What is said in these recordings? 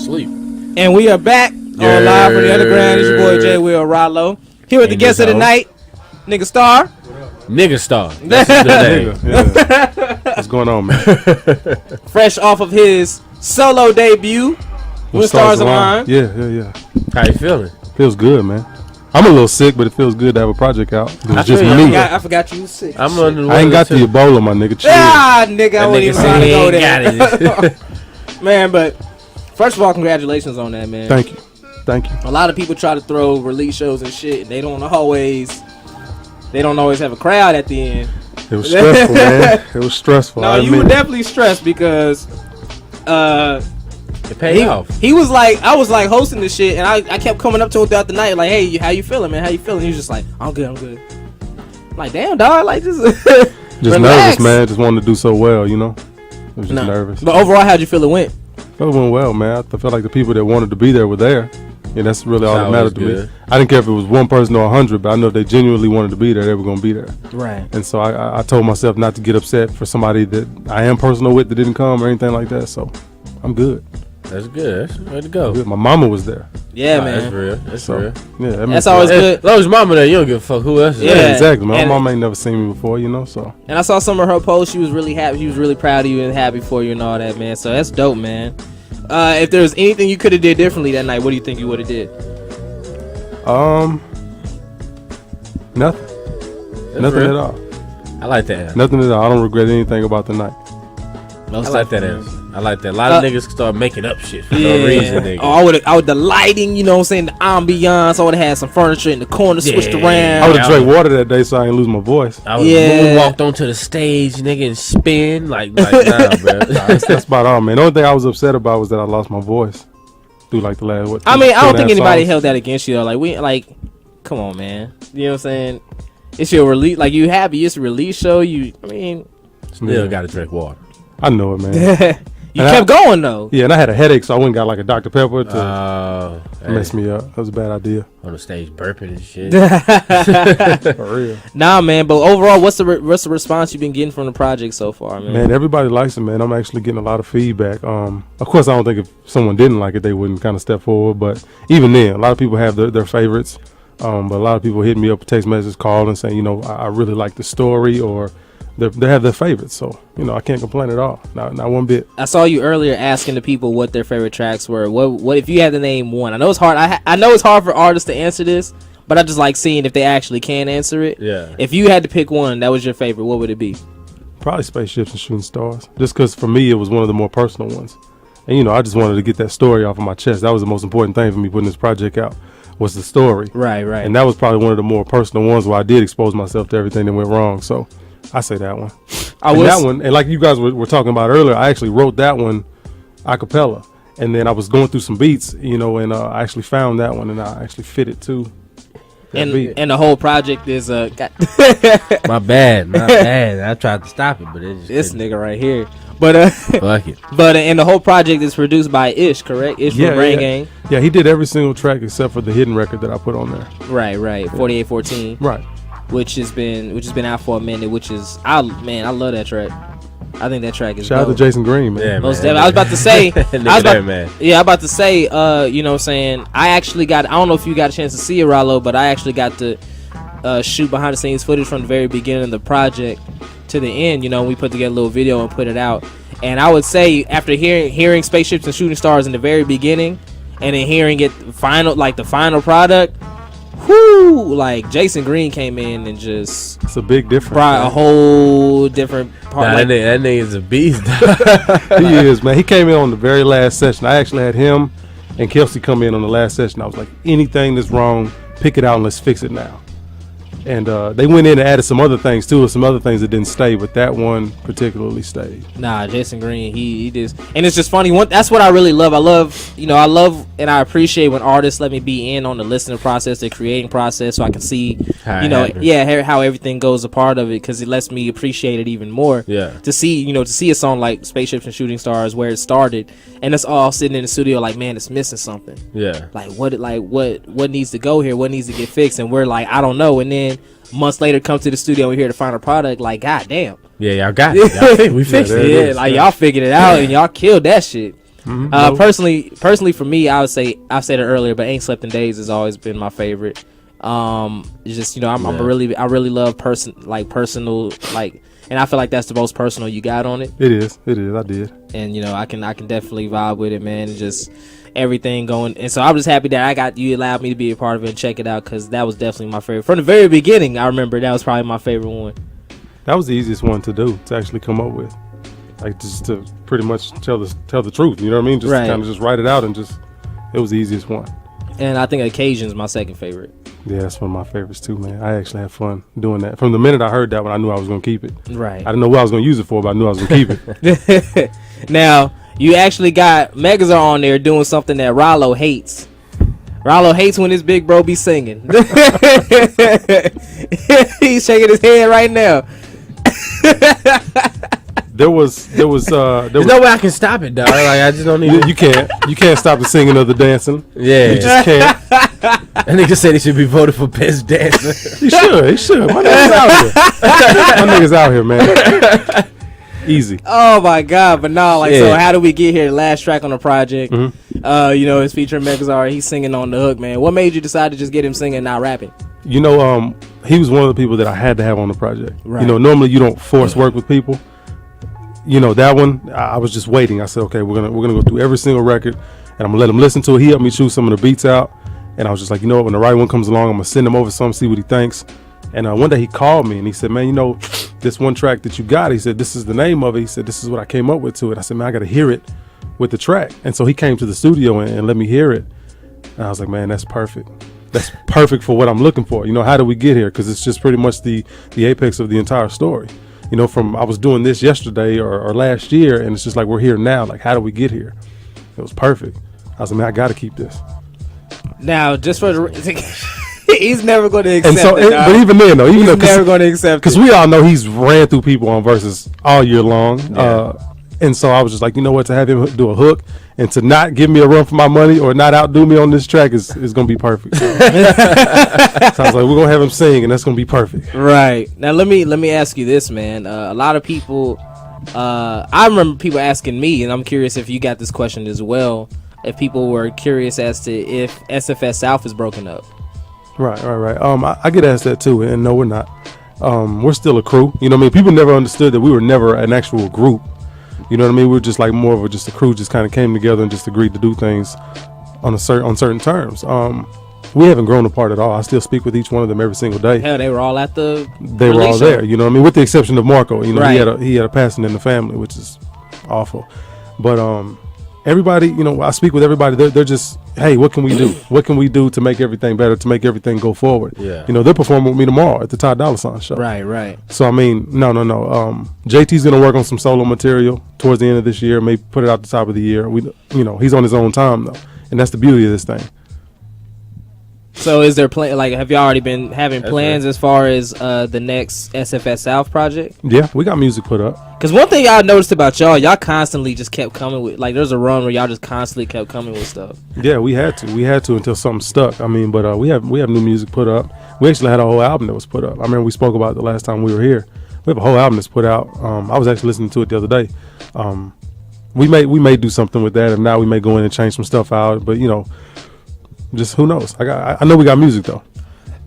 Sleep. And we are back on Live from the Underground. It's your boy J. Will Rollo. Here with the guest of the night, Nigga Star. Nigga Star. That's his good name. Yeah. What's going on, man? Fresh off of his solo debut. When Stars Align. Yeah. How you feeling? Feels good, man. I'm a little sick, but it feels good to have a project out. It was just me. I forgot you was sick. I'm under the I ain't got the Ebola, my nigga. Chill. Nigga, I wouldn't even trying to go there. Man, but first of all, congratulations on that, man. Thank you. A lot of people try to throw release shows and shit, and they don't always have a crowd at the end. It was stressful, man. It was stressful. No, you were definitely stressed because it paid off. He was like, I was like hosting this shit, and I kept coming up to him throughout the night, like, hey, how you feeling, man? How you feeling? He was just like, I'm good. I'm like, damn, dog, like just nervous, man. Just wanted to do so well, you know. I was just nervous. But overall, how'd you feel it went? I felt it went well, man. I felt like the people that wanted to be there were there. Yeah, that's really all that mattered to me. I didn't care if it was one person or 100, but I know if they genuinely wanted to be there, they were going to be there. Right. And so I told myself not to get upset for somebody that I am personal with that didn't come or anything like that. So I'm good. That's good. That's the way to go. Good. My mama was there. Yeah, man. That's real. That's real. Yeah, that's always good. As long as mama there, you don't give a fuck who else is there. Yeah, exactly. My mama ain't never seen me before, you know. So. And I saw some of her posts. She was really happy. She was really proud of you and happy for you and all that, man. So that's dope, man. If there was anything you could have did differently that night, what do you think you would have did? Nothing. That's nothing real. at all. I like that. Nothing at all. I don't regret anything about the night. I like that answer. I like that. A lot of niggas start making up shit for no reason, nigga. I would the lighting, you know what I'm saying, the ambiance. I would have had some furniture in the corner switched around. I would have drank water that day so I didn't lose my voice. I would have walked onto the stage, nigga, and spin like nah, bro. That's about all, man. The only thing I was upset about was that I lost my voice through like the last. I don't think anybody held that against you though. Come on, man. You know what I'm saying? It's your release. Like you happy? It's a release show. Still got to drink water. I know it, man. You kept going though. Yeah, and I had a headache, so I went and got like a Dr. Pepper to mess me up. That was a bad idea. On the stage burping and shit. For real. Nah, man. But overall, what's the response you've been getting from the project so far, man? Man, everybody likes it, man. I'm actually getting a lot of feedback. Of course, I don't think if someone didn't like it, they wouldn't kind of step forward. But even then, a lot of people have their favorites. But a lot of people hitting me up, text messages, calling, saying, you know, I really like the story, or they have their favorites. So, you know, I can't complain at all. Not one bit. I saw you earlier asking the people what their favorite tracks were. What if you had to name one? I know it's hard. I know it's hard for artists to answer this, but I just like seeing if they actually can answer it. Yeah. If you had to pick one that was your favorite, what would it be? Probably Spaceships and Shooting Stars. Just because for me, it was one of the more personal ones. And, you know, I just wanted to get that story off of my chest. That was the most important thing for me putting this project out, was the story. Right. And that was probably one of the more personal ones where I did expose myself to everything that went wrong. So I say that one. And like you guys were talking about earlier, I actually wrote that one a cappella. And then I was going through some beats, you know, and I actually found that one and I actually fit it to that beat. And the whole project is My bad. I tried to stop it, but it just this nigga right here. But fuck it. But and the whole project is produced by Ish, correct? Ish from Brain Gang. Yeah, he did every single track except for the hidden record that I put on there. Right. 4814. Right. Which has been out for a minute. I love that track. I think that track is shout out to Jason Green, man. Yeah, most definitely. I was about to say, I'm about to say, you know what I'm saying, I don't know if you got a chance to see it, Rollo, but I actually got to shoot behind the scenes footage from the very beginning of the project to the end. You know, we put together a little video and put it out. And I would say after hearing Spaceships and Shooting Stars in the very beginning, and then hearing it the final product, whoo, like Jason Green came in and just it's a big difference, brought a whole different part. That nigga is a beast. He is, man. He came in on the very last session. I actually had him and Kelsey come in on the last session. I was like, anything that's wrong, pick it out and let's fix it now. And they went in and added some other things too, some other things that didn't stay, but that one particularly stayed. Nah, Jason Green, he just, and it's just funny. That's what I really love. I love and I appreciate when artists let me be in on the listening process, the creating process, so I can see, how everything goes a part of it, because it lets me appreciate it even more. Yeah. To see a song like Spaceships and Shooting Stars where it started, and it's all sitting in the studio like, man, it's missing something. Yeah. Like what needs to go here? What needs to get fixed? And we're like, I don't know. And then months later, come to the studio and we hear the final product. Like, god damn, Yeah, y'all got it. We fixed it. Yeah, like y'all figured it out and y'all killed that shit. Personally, for me, I would say I've said it earlier, but Ain't Slept in Days has always been my favorite. It's just I really love personal like, and I feel like that's the most personal you got on it. It is. I did, and I can definitely vibe with it, man. Just everything going, and so I'm just happy that you allowed me to be a part of it and check it out, because that was definitely my favorite from the very beginning. I remember that was probably my favorite one. That was the easiest one to do, to actually come up with, like, just to pretty much tell the truth. You know what I mean? Just kind of just write it out, and it was the easiest one. And I think Occasion's my second favorite. Yeah, that's one of my favorites too, man. I actually had fun doing that. From the minute I heard that one, I knew I was going to keep it. Right. I didn't know what I was going to use it for, but I knew I was going to keep it. Now, you actually got Megazar on there doing something that Rollo hates. Rollo hates when his big bro be singing. He's shaking his head right now. There was There's no way I can stop it, dog. Like, I just don't need You can't stop the singing or the dancing. Yeah. You just can't. That nigga said he should be voted for best dancer. He should. My nigga's out here, man. Easy. Oh my God, but no, so how did we get here? The last track on the project, it's featuring Megazar. He's singing on the hook, man. What made you decide to just get him singing, not rapping? He was one of the people that I had to have on the project. Right. Normally you don't force work with people. That one, I was just waiting. I said, okay, we're gonna go through every single record, and I'm gonna let him listen to it. He helped me choose some of the beats out, and I was just like, when the right one comes along, I'm gonna send him over some, see what he thinks. And one day he called me and he said, man, this one track that you got, he said, this is the name of it. He said, this is what I came up with to it. I said, man, I got to hear it with the track. And so he came to the studio and let me hear it. And I was like, man, that's perfect. That's perfect for what I'm looking for. How do we get here? Because it's just pretty much the apex of the entire story. From I was doing this yesterday or last year, and it's just like we're here now. Like, how do we get here? It was perfect. I was like, man, I got to keep this. Now, just for the... He's never going to accept it. But even then, though, he's never going to accept it. Because we all know he's ran through people on verses all year long. Yeah. And so I was just like, to have him do a hook and to not give me a run for my money or not outdo me on this track is going to be perfect. So I was like, we're going to have him sing, and that's going to be perfect. Right. Now, let me ask you this, man. A lot of people, I remember people asking me, and I'm curious if you got this question as well, if people were curious as to if SFS South is broken up. Right. I get asked that too, and no, we're not. We're still a crew. People never understood that we were never an actual group. We were just like more of just a crew, just kind of came together and just agreed to do things on certain terms. We haven't grown apart at all. I still speak with each one of them every single day. Hell, they were all at the. They were all there. With the exception of Marco. Right. He had a passing in the family, which is awful. But everybody, I speak with everybody. They're just, hey, what can we do? What can we do to make everything better, to make everything go forward? Yeah. They're performing with me tomorrow at the Ty Dolla $ign show. Right. So, no. JT's going to work on some solo material towards the end of this year, maybe put it out the top of the year. He's on his own time, though. And that's the beauty of this thing. So is there have you already been having plans as far as the next SFS South project? Yeah, we got music put up. Because one thing y'all noticed about y'all constantly just kept coming with, there's a run where y'all just constantly kept coming with stuff. Yeah, we had to until something stuck. But we have new music put up. We actually had a whole album that was put up. I remember we spoke about it the last time we were here. We have a whole album that's put out. I was actually listening to it the other day. We may do something with that, and now we may go in and change some stuff out. But just who knows? I know we got music though.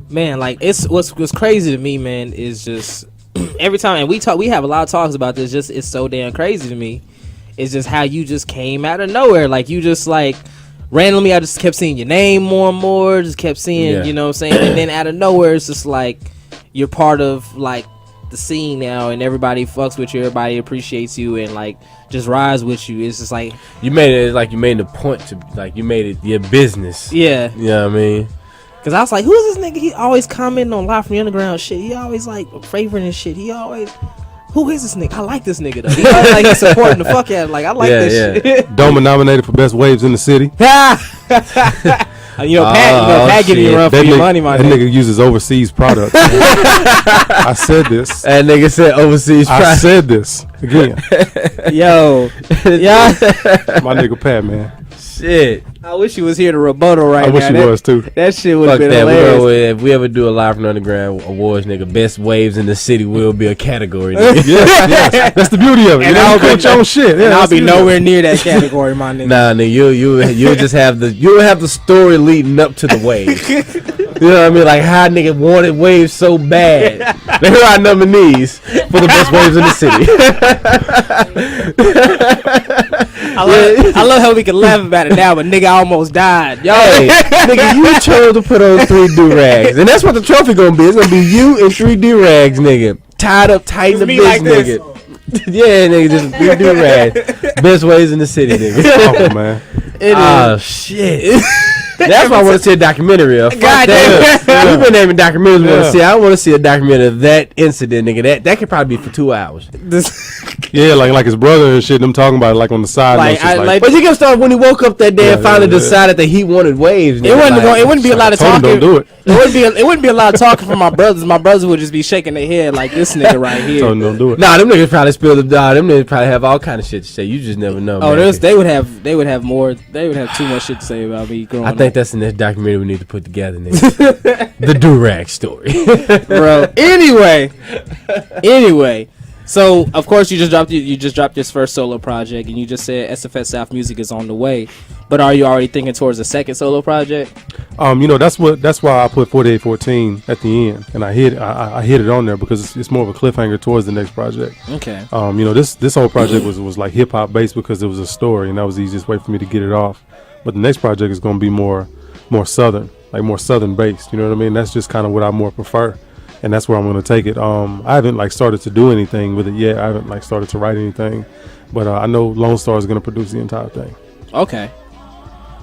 Man, it's what's crazy to me, man, is just every time, and we have a lot of talks about this. Just it's so damn crazy to me. It's just how you just came out of nowhere. You just randomly, I just kept seeing your name more and more. Just kept seeing, you know what I'm saying, and then out of nowhere, it's just you're part of the scene now, and everybody fucks with you. Everybody appreciates you, and just rides with you. It's just you made it. You made the point to you made it your business. Yeah. You know what I mean? Cause I was like, who is this nigga? He always commenting on Live from the Underground shit. He always favoring and shit. Who is this nigga? I like this nigga though. He always he's supporting the fuck out of I like this shit. Doma nominated for best waves in the city. Pat giving you a run for your money, my nigga. That nigga uses overseas products. I said this. That nigga said overseas products. I said this again. Yo. Yeah. My nigga Pat, man. shit. I wish he was here to rebuttal right now. I wish he was too. That shit would have Fuck been that. hilarious. If we ever do a live from the underground awards, nigga, best waves in the city will be a category. Nigga. Yes. That's the beauty of it. And you I'll coach your own shit. Yeah, And I'll that's be the beauty of nowhere near that category, my nigga. Nah, nigga, you'll just have the story leading up to the waves. You know what I mean? Like how nigga wanted waves so bad. They are our nominees for the best waves in the city. I love how we can laugh about it now, but nigga almost died. Yo, Hey, nigga, you chose to put on 3 do-rags. And that's what the trophy gonna be. It's gonna be you and 3 do-rags, nigga. Tied up tight in the me bitch, like this. nigga. Yeah, nigga, just 3 do-rags. Best waves in the city, nigga. Oh man. Oh, shit. That's why I want to see a documentary of. Fuck God that. damn. We've been naming documentaries we want Yeah. to see. I want to see a documentary of that incident, nigga. That could probably be for 2 hours. Yeah, like his brother and shit. Them talking about it, like on the side. Like, notes, just I- like- But you can start when he woke up that day and Yeah, finally yeah, yeah. decided that he wanted waves. It nigga. wouldn't. Like, It wouldn't be a lot of told him talking. don't do it. It wouldn't be a lot of talking from my brothers. My brothers would just be shaking their head like this nigga right Told here. him don't do it. Nah, them niggas probably spilled the dog. Them niggas probably have all kind of shit to say. You just never know. Oh, man. they would have more. They would have too much shit to say about me growing I up. think that's the next documentary we need to put together, nigga. The do-rag story. Bro. Anyway, so of course you just dropped this first solo project, and you just said SFS South Music is on the way. But are you already thinking towards a second solo project? That's why I put 4814 at the end, and I hit it on there because it's more of a cliffhanger towards the next project. Okay. This whole project was like hip hop based because it was a story, and that was the easiest way for me to get it off. But the next project is going to be more southern, like more southern based. You know what I mean? That's just kind of what I more prefer, and that's where I'm going to take it. I haven't like started to do anything with it yet. I haven't like started to write anything, but I know Lone Star is going to produce the entire thing. Okay.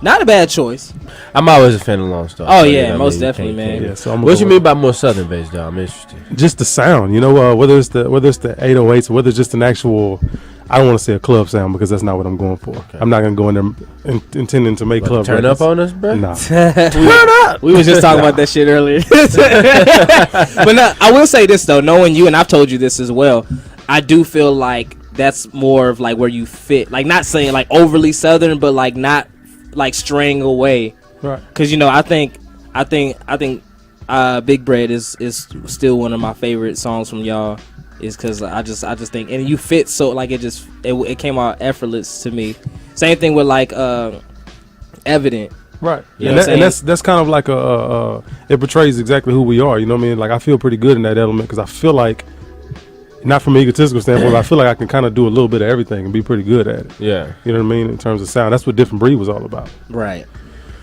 Not a bad choice. I'm always a fan of Lone Star. Oh, so, yeah, you know, most you definitely, can't- man. Yeah, so I'm What you mean by more southern based, though? I'm interested. just the sound, whether it's the 808s or whether it's just an actual, I don't want to say a club sound because that's not what I'm going for. Okay. I'm not going to go in there intending to make club Turn records. up on us, bro? Nah. Turn up. We was just talking about that shit earlier. But no, I will say this though, knowing you, and I've told you this as well, I do feel like that's more of like where you fit. Like not saying like overly southern, but like not like straying away. Right. Cause I think Big Bread is still one of my favorite songs from y'all. Is because I just think, and you fit so like it came out effortless to me. Same thing with like Evident. Right. You know And that's kind of like it portrays exactly who we are. You know what I mean? Like I feel pretty good in that element because I feel like, not from an egotistical standpoint, but I feel like I can kind of do a little bit of everything and be pretty good at it. Yeah. You know what I mean? In terms of sound, that's what Different Breed was all about. Right.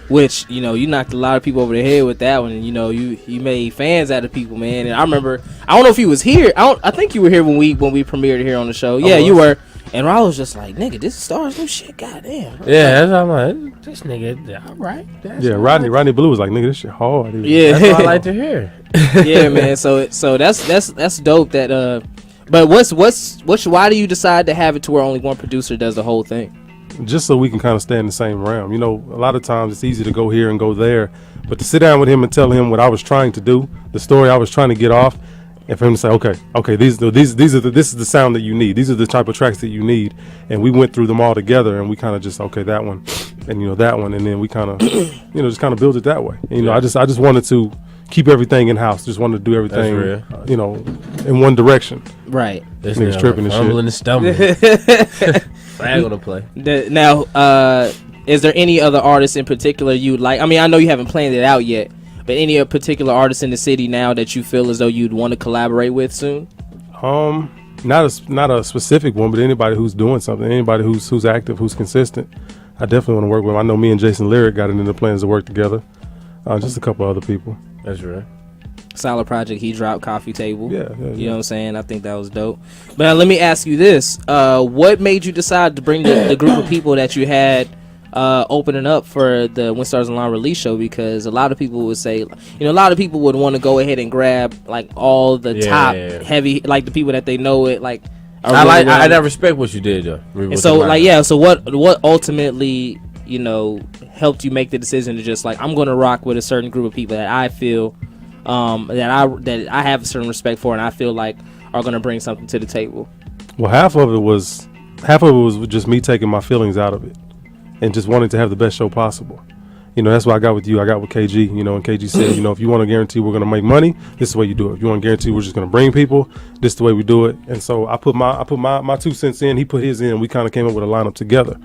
Which, you knocked a lot of people over the head with that one. And, you made fans out of people, man. And I remember, I don't know if he was here. I think you were here when we premiered here on the show. Yeah, you were. And Rollo was just like, nigga, this is Stars new shit. Goddamn. Yeah, that's what I'm like. This nigga, all right. That's Yeah, all Rodney right. Blue was like, nigga, this shit hard. He was- Yeah. That's what I like to hear. Yeah, man. So that's dope that, but why do you decide to have it to where only one producer does the whole thing? Just so we can kind of stay in the same realm. A lot of times it's easy to go here and go there, but to sit down with him and tell him what I was trying to do, the story I was trying to get off, and for him to say, okay, this is the sound that you need. These are the type of tracks that you need, and we went through them all together, and we kind of just that one, and that one, and then we kind of, just kind of build it that way. And, I just wanted to keep everything in house. Just wanted to do everything, in one direction. Right. This Niggas nigga tripping and shit. fumbling and stumbling. Flag on the play. Now, is there any other artists in particular you'd like? I mean, I know you haven't planned it out yet, but any particular artists in the city now that you feel as though you'd want to collaborate with soon? Not a specific one, but anybody who's doing something, anybody who's active, who's consistent, I definitely want to work with them. I know me and Jason Lyric got it in the plans to work together. Just a couple other people. That's right. Solid project he dropped, Coffee Table. Yeah. You know what I'm saying? I think that was dope. But let me ask you this. What made you decide to bring the group of people that you had opening up for the When Stars Align release show? Because a lot of people would say, a lot of people would want to go ahead and grab like all the top heavy, like the people that they know it, like. I respect what you did though. And so so what ultimately, helped you make the decision to just like, I'm going to rock with a certain group of people that I feel that I have a certain respect for, and I feel like are going to bring something to the table? Well, half of it was just me taking my feelings out of it. and just wanting to have the best show possible. You know, that's what I got with you. I got with KG, you know, and KG said, you know, if you want to guarantee we're going to make money, this is the way you do it. If you want to guarantee we're just going to bring people, this is the way we do it. And so I put my 2 cents in, he put his in, and we kind of came up with a lineup together.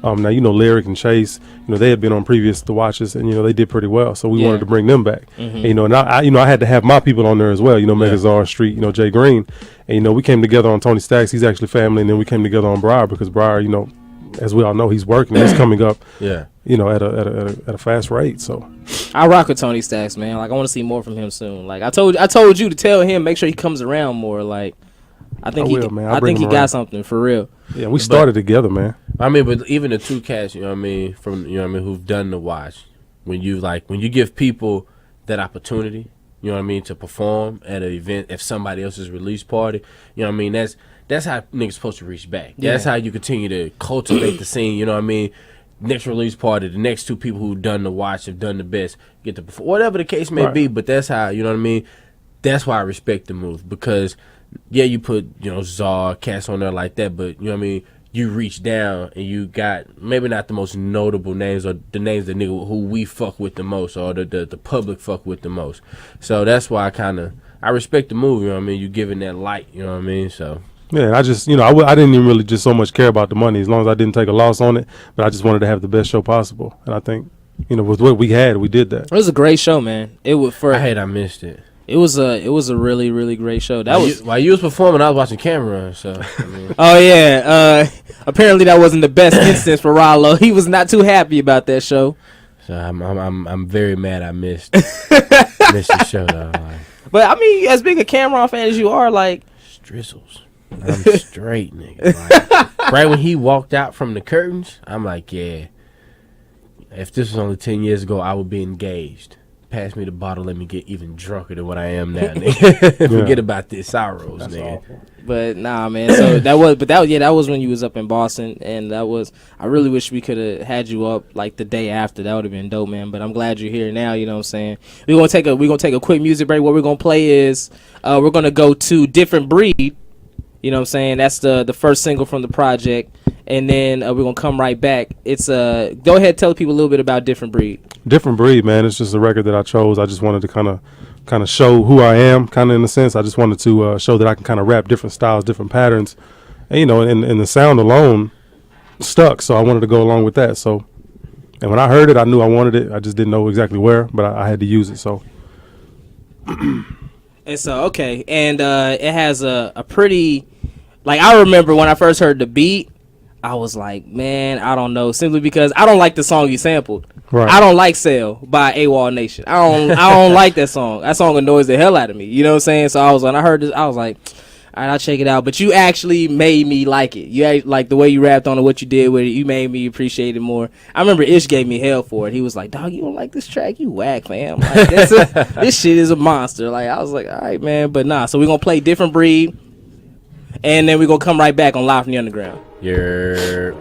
Now, you know, Lyric and Chase, you know, they had been on previous The Watches, and, you know, they did pretty well. So we wanted to bring them back. And, you know, and I had to have my people on there as well, you know, Megazar Street, you know, Jay Green. And, you know, we came together on Tony Stacks. He's actually family. And then we came together on Briar because Briar, you know, as we all know, he's working. He's coming up, you know, at a fast rate. So I rock with Tony Stacks, man. Like, I want to see more from him soon. Like, I told you to tell him, make sure he comes around more. Like, I think he got something for real. Yeah, we started together, man. I mean, but even the two cats, you know what I mean, who've done The Watch, when you give people that opportunity, you know what I mean, to perform at an event, if somebody else's release party, you know what I mean, that's how niggas supposed to reach back. Yeah. That's how you continue to cultivate the scene, you know what I mean? Next release party, the next two people who've done The Watch have done the best, get to perform, whatever the case may be, but that's how, you know what I mean? That's why I respect the move, because, yeah, you put, you know, Czar, cats on there like that, but, you know what I mean, you reach down and you got maybe not the most notable names or the names that nigga who we fuck with the most or the public fuck with the most. So that's why I respect the move, you know what I mean? You giving that light, you know what I mean? So yeah, I just, you know, I didn't even really just so much care about the money as long as I didn't take a loss on it, but I just wanted to have the best show possible. And I think, you know, with what we had, we did that. It was a great show, man. I missed it. It was a really, really great show. While you was performing, I was watching camera. So I mean. Oh yeah. Apparently that wasn't the best instance for Rollo. He was not too happy about that show. So I'm very mad I missed the show though. Like, but I mean, as big a Cameron fan as you are, like Strizzles, I'm straight, nigga. Like, right when he walked out from the curtains, I'm like, yeah. If this was only 10 years ago, I would be engaged. Pass me the bottle, let me get even drunker than what I am now, nigga. Forget about this sorrows, that's nigga. Awful. But nah, man. So that was when you was up in Boston, and I really wish we could have had you up like the day after. That would have been dope, man. But I'm glad you're here now. You know what I'm saying? We're gonna take a quick music break. What we're gonna play is we're gonna go to Different Breed. You know what I'm saying? That's the first single from the project. And then we're going to come right back. It's go ahead, tell people a little bit about Different Breed. Different Breed, man. It's just a record that I chose. I just wanted to kind of show who I am, kind of in a sense. I just wanted to show that I can kind of rap different styles, different patterns. And, you know, and the sound alone stuck, so I wanted to go along with that. So, and when I heard it, I knew I wanted it. I just didn't know exactly where, but I had to use it, so. And so, okay. And it has a pretty, like, I remember when I first heard the beat, I was like, man, I don't know. Simply because I don't like the song you sampled. Right. I don't like Sell by AWOL Nation. I don't like that song. That song annoys the hell out of me. You know what I'm saying? So when I heard this, I was like, all right, I'll check it out. But you actually made me like it. You like the way you rapped on it, what you did with it. You made me appreciate it more. I remember Ish gave me hell for it. He was like, dog, you don't like this track? You whack, fam. Like, this shit is a monster. Like, I was like, all right, man. But nah, so we're going to play Different Breed. And then we're going to come right back on Live from the Underground. Yeah.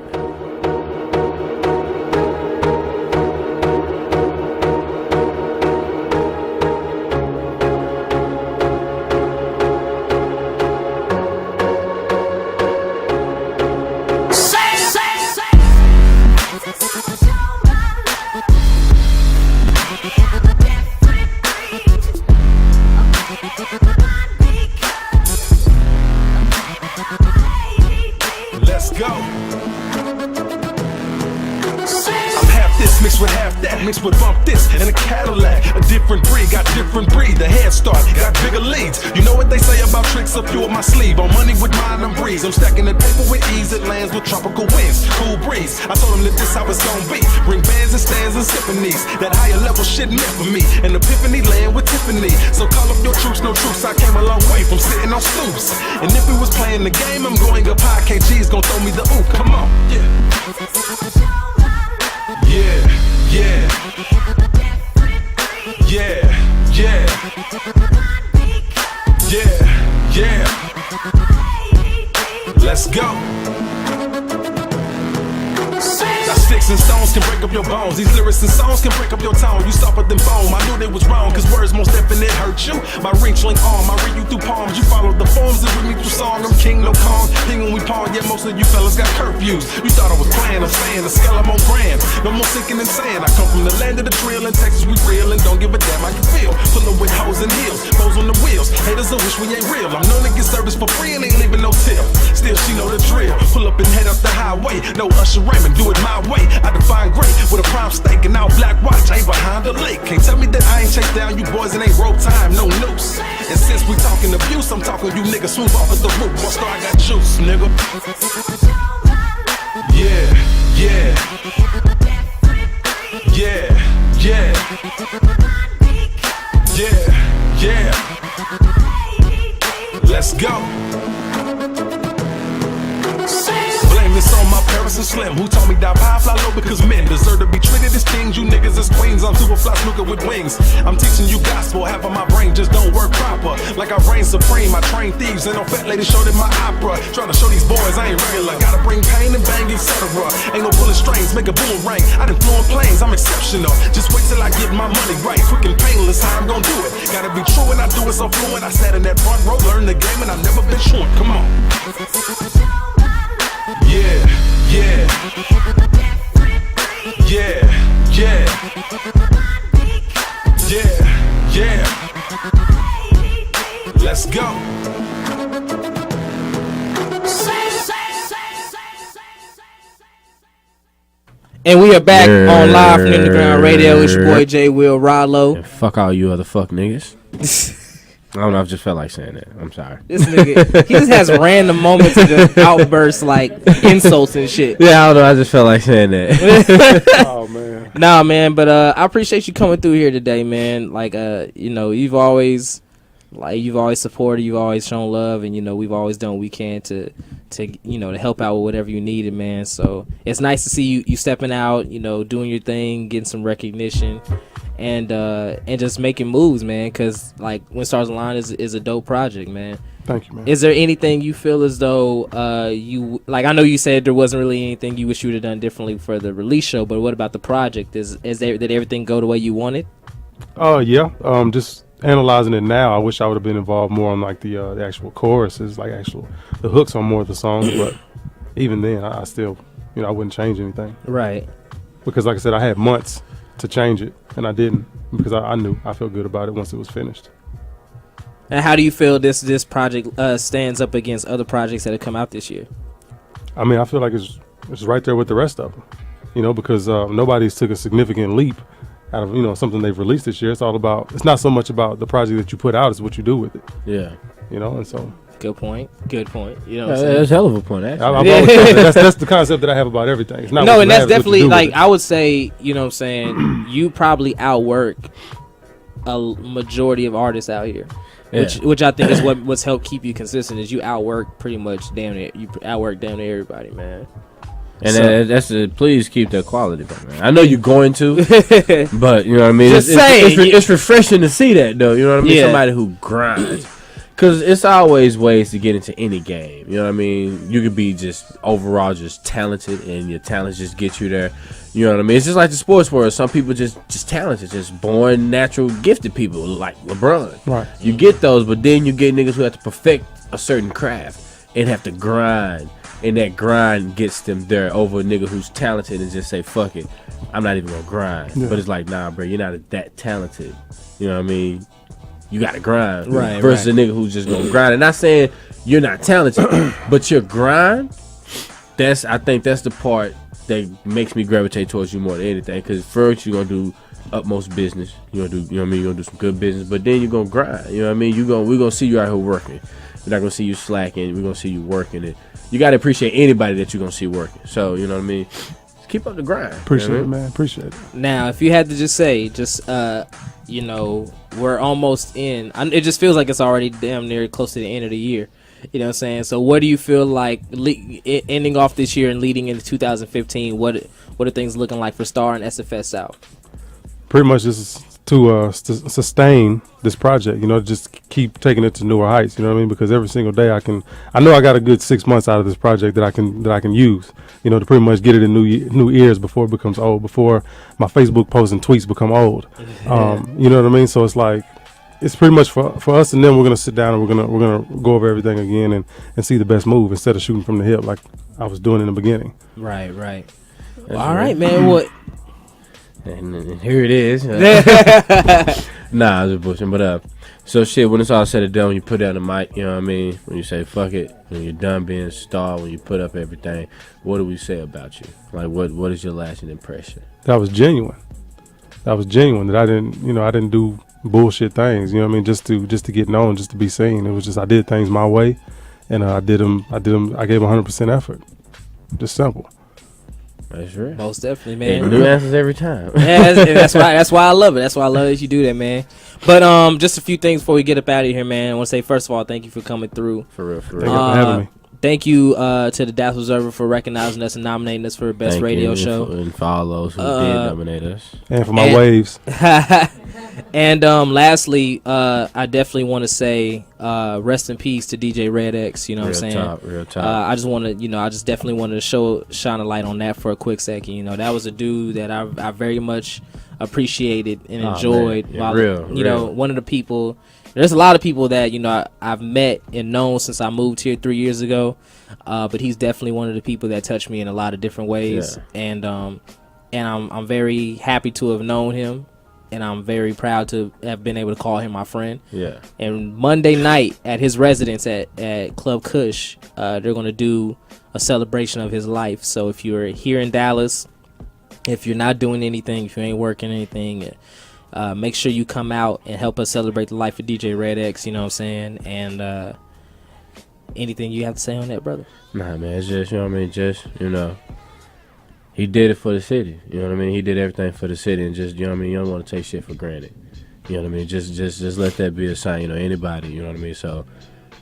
Mixed with bump this and a Cadillac, a different breed, got different breed, the head start, got bigger leads. You know what they say about tricks up you with my sleeve, on money with mine and breeze. I'm stacking the paper with ease, it lands with tropical winds, cool breeze. I told them that this how it's gon' be, bring bands and stands and symphonies, that higher level shit meant for me, and epiphany land with Tiffany. So call up your troops, no troops, I came a long way from sitting on stoops. And if we was playing the game, I'm going up high, KG's gon' throw me the ooh, come on, yeah. Yeah. Yeah, yeah, yeah, yeah, yeah. Let's go. Now sticks Sticks and stones can break up your bones. These lyrics and songs can break up your tone. You softer than foam. I knew they was wrong, cause words most definite hurt you. My wrinkling arm, I read you through palms. You follow the forms and read me through song. I'm king, no calm. Thing when we pawn, yeah, most of you fellas got curfews. You thought I was playing, I'm saying the scale I'm on brand. No more sinking and sand. I come from the land of the drill. In Texas we real and don't give a damn how you feel. Pull up with hoes and heels, foes on the wheels. Haters will wish we ain't real. I'm known to get service for free and ain't leaving no tip. Still she know the drill. Pull up and head up the highway. No Usher Raymond, do it my way. I define great with a prime steak and now black watch. I ain't behind the lake. Can't tell me that I ain't chased down you boys and ain't rope time, no noose. And since we talking abuse, I'm talking you niggas smooth off at the roof. Monster, I got juice, nigga. Yeah, yeah. Yeah, yeah. Yeah, yeah. Let's go. Blame this on my parents and Slim, who told me die high, fly low because men deserve to be treated as kings. You niggas as queens, I'm super fly snooker with wings. I'm teaching you gospel, half of my brain just don't work proper. Like I reign supreme, I train thieves, and no fat lady showed in my opera. Trying to show these boys I ain't regular, gotta bring pain and bang, etc. Ain't no pulling strings, make a boomerang. I done flew in planes, I'm exceptional. Just wait till I get my money right, quick and painless, how I'm gonna do it. Gotta be true and I do it so fluent. I sat in that front row, learned the game, and I've never been short. Come on. Yeah, yeah. Yeah, yeah. Yeah, yeah. Let's go. And we are back on Live from Underground Radio. It's your boy J. Will Rollo. And fuck all you other fuck niggas. I don't know. I just felt like saying that. I'm sorry. This nigga, he just has random moments of just outbursts like insults and shit. Yeah, I don't know. I just felt like saying that. Oh man. Nah, man. But I appreciate you coming through here today, man. Like, you know, you've always supported, you've always shown love, and you know, we've always done what we can to you know, to help out with whatever you needed, man. So it's nice to see you stepping out, you know, doing your thing, getting some recognition. And just making moves, man, because like When Stars Align is a dope project, man. Thank you, man. Is there anything you feel as though you like? I know you said there wasn't really anything you wish you would have done differently for the release show, but what about the project? Did everything go the way you wanted? Yeah. Just analyzing it now, I wish I would have been involved more on like the actual choruses, like the hooks on more of the songs. But even then, I still, you know, I wouldn't change anything. Right. Because like I said, I had months to change it, and I didn't, because I knew I felt good about it once it was finished. And how do you feel this project stands up against other projects that have come out this year? I mean, I feel like it's right there with the rest of them, you know, because nobody's took a significant leap out of, you know, something they've released this year. It's not so much about the project that you put out, it's what you do with it. Yeah. You know, and so. Good point. You know what I'm saying? That's a hell of a point, actually. I've always said that's the concept that I have about everything. It's not no, what and you that's have, it's what definitely you do with like it. I would say, you know what I'm saying, you probably outwork a majority of artists out here. Yeah. Which I think is what's helped keep you consistent, is you outwork pretty much damn near everybody, man. And that's please keep that quality, man. I know you're going to, but you know what I mean. It's refreshing to see that, though. You know what I mean? Yeah. Somebody who grinds, because it's always ways to get into any game. You know what I mean? You could be just overall just talented, and your talents just get you there. You know what I mean? It's just like the sports world. Some people just talented, just born natural gifted people like LeBron. Right. You get those, but then you get niggas who have to perfect a certain craft and have to grind. And that grind gets them there over a nigga who's talented and just say, fuck it, I'm not even gonna grind. Yeah. But it's like, nah, bro, you're not that talented. You know what I mean? You gotta grind. Right, versus a nigga who's just gonna grind. And not saying you're not talented, but your grind, I think that's the part that makes me gravitate towards you more than anything. Because first you're gonna do utmost business. You're gonna do, you know what I mean? You're gonna do some good business, but then you're gonna grind. You know what I mean? We're gonna see you out here working. We're not gonna see you slacking. We're gonna see you working it. You gotta appreciate anybody that you're gonna see working. So you know what I mean. Just keep up the grind. Appreciate you know it, man. Appreciate it. Now, if you had to just say, you know, we're almost in. It just feels like it's already damn near close to the end of the year. You know what I'm saying? So, what do you feel like ending off this year and leading into 2015? What are things looking like for Star and SFS South? Pretty much just sustain this project, just keep taking it to newer heights, you know what I mean? Because every single day I know I got a good 6 months out of this project that I can use, to pretty much get it in new ears before it becomes old, before my Facebook posts and tweets become old. You know what I mean? So it's like, it's pretty much for us, and then we're gonna sit down and we're gonna go over everything again and see the best move instead of shooting from the hip like I was doing in the beginning. Right. Well, all right, man. What? And here it is. Nah, I was just bullshitting. But so shit, when it's all said and done, when you put down the mic, you know what I mean? When you say fuck it, when you're done being a star, when you put up everything, what do we say about you? Like, what is your lasting impression? That was genuine. That I didn't do bullshit things. You know what I mean? Just to get known, just to be seen. It was just I did things my way, and I gave 100% effort. Just simple. That's right. Most definitely, man. And new answers every time. Yeah, that's why I love it. That's why I love that you do that, man. But just a few things before we get up out of here, man. I want to say, first of all, thank you for coming through. For real. Thank you for having me. Thank you to the Dallas Observer for recognizing us and nominating us for Best Radio Show. And for all those who did nominate us. And for my waves. And lastly, I definitely want to say rest in peace to DJ Red X. You know what I'm saying? Real talk. I just want to, I just definitely wanted to shine a light on that for a quick second. That was a dude that I very much appreciated and enjoyed. Yeah, real. One of the people. There's a lot of people that I've met and known since I moved here 3 years ago, but he's definitely one of the people that touched me in a lot of different ways. Yeah. And I'm very happy to have known him. And I'm very proud to have been able to call him my friend. Yeah. And Monday night at his residence at Club Kush, they're going to do a celebration of his life. So if you're here in Dallas, if you're not doing anything, if you ain't working anything, make sure you come out and help us celebrate the life of DJ Red X. You know what I'm saying? And anything you have to say on that, brother? Nah, man. It's just, he did it for the city, you know what I mean? He did everything for the city, and just, you know what I mean? You don't want to take shit for granted, you know what I mean? Just let that be a sign, anybody, you know what I mean? So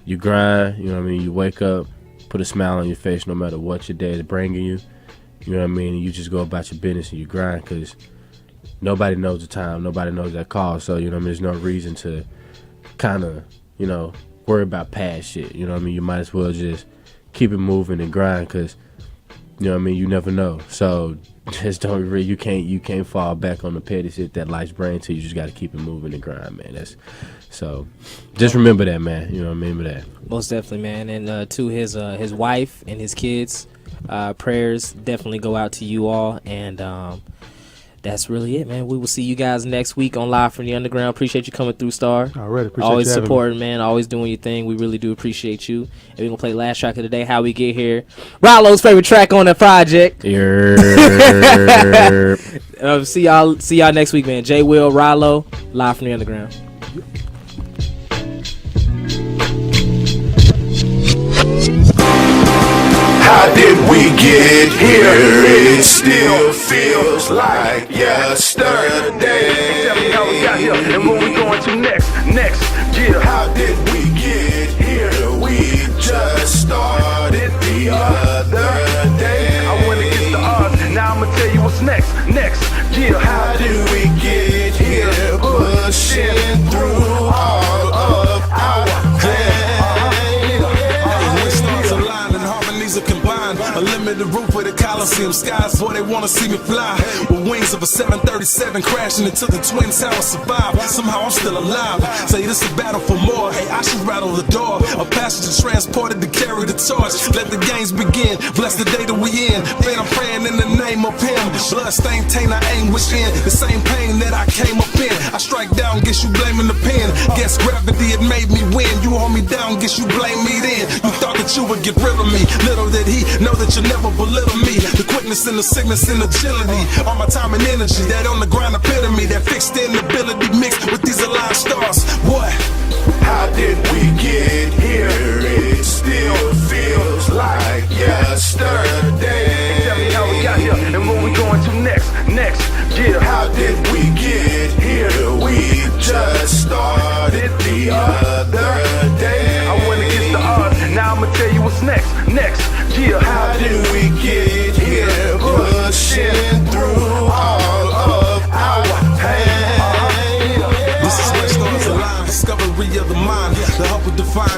you grind, you know what I mean? You wake up, put a smile on your face no matter what your day is bringing you, you know what I mean? And you just go about your business and you grind, because nobody knows the time, nobody knows that call, so, you know what I mean? There's no reason to kind of, worry about past shit, you know what I mean? You might as well just keep it moving and grind, because you know what I mean? You never know. So just you can't fall back on the petty shit that life's bringing to you. You just got to keep it moving and grind, man. So just remember that, man. You know, remember that. Most definitely, man. And to his wife and his kids, prayers definitely go out to you all. And that's really it, man. We will see you guys next week on Live from the Underground. Appreciate you coming through, Star. Already, appreciate always you supporting, man. Always doing your thing. We really do appreciate you. And we're gonna play the last track of the day, How We Get Here. Rollo's favorite track on the project. See y'all next week, man. J Will, Rollo, Live from the Underground. How did we get here? It still feels like yesterday. Tell me how we got here and where we going to next, yeah. How did we get here? We just started the other day. I went against the odds, now I'ma tell you what's next, yeah. How did we get here? Pushing through all of our pain. Are combined, a limited roof with a Coliseum skies, boy they wanna see me fly with wings of a 737 crashing into the Twin Towers. Survive, somehow I'm still alive. Say this a battle for more. Hey, I should rattle the door. A passenger transported to carry the torch. Let the games begin. Bless the day that we in. Man, I'm praying in the name of him. Blood stain, taint, I aim within. The same pain that I came up in. I strike down, guess you blaming the pen. Guess gravity it made me win. You hold me down, guess you blame me then. You thought that you would get rid of me. Little did he know that you never belittle me. The quickness and the sickness and agility. All my time and energy. That on the grind epitome. That fixed inability mixed with these alive stars. What? How did we get here? It still feels like yesterday. Tell me how we got here and where we going to next, yeah. How did we get here? We just started the other day. I went against the odds, now I'ma tell you what's next, yeah. How did we get here? Pushing through all of our pain.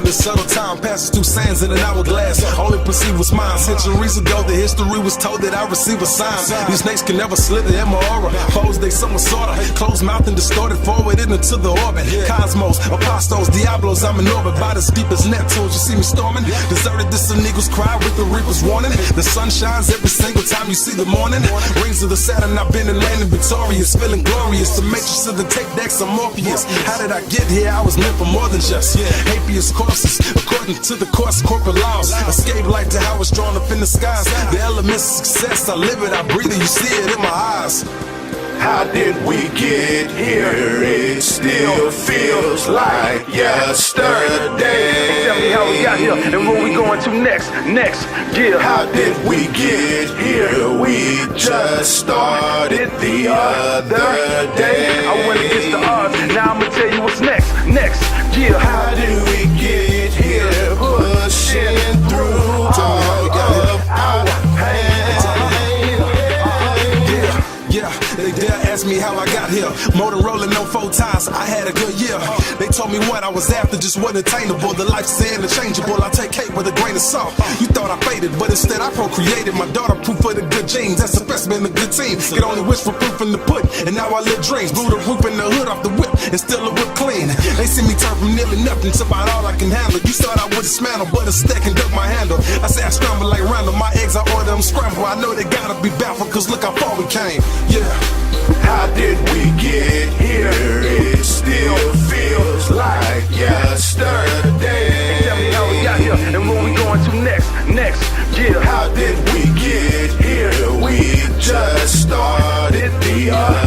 The subtle time passes through sands in an hourglass. Only perceived was mine. Centuries ago, the history was told that I receive a sign. These snakes can never slither in my aura. Foes, they somewhat sorta. Closed mouth and distorted forward into the orbit. Cosmos, apostles, diablos, I'm in orbit. By the deep as Neptunes, you see me storming. Deserted, this an eagle's cry with the reaper's warning. The sun shines every single time you see the morning. Rings of the Saturn, I've been in landing victorious. Feeling glorious, the matrix of the tape decks, I'm Morpheus. How did I get here? I was meant for more than just habeas corpses. According to the course, corporate laws. Escape light to how it's drawn up in the skies. The elements of success, I live it, I breathe it, you see it in my eyes. How did we get here? It still feels like yesterday. Tell me how we got here and where we going to next, yeah. How did we get here? We just started the other day. I went against the odds, now I'ma tell you what's next, yeah. How did we get here? Pushing through all of our pain. Yeah, they dare ask me how I got here. More than rolling on 4 tires, I had a good year. They told me what I was after just wasn't attainable. The life's interchangeable, I take hate with a grain of salt. You thought I faded, but instead I procreated. My daughter proof for the good genes, that's the specimen, a good team. Could only wish for proof in the put, and now I live dreams. Blew the roof and the hood off the whip, and still a whip clean. They see me turn from nearly nothing to about all I can handle. You thought I would dismantle, but instead can duck my handle. I say I scramble like Randall, my eggs I order them scramble. I know they gotta be baffled, cause look how far we came, yeah. How did we get here? It still feels like yesterday. Tell me how we got here and where we going to next, yeah. How did we get here? We just started the other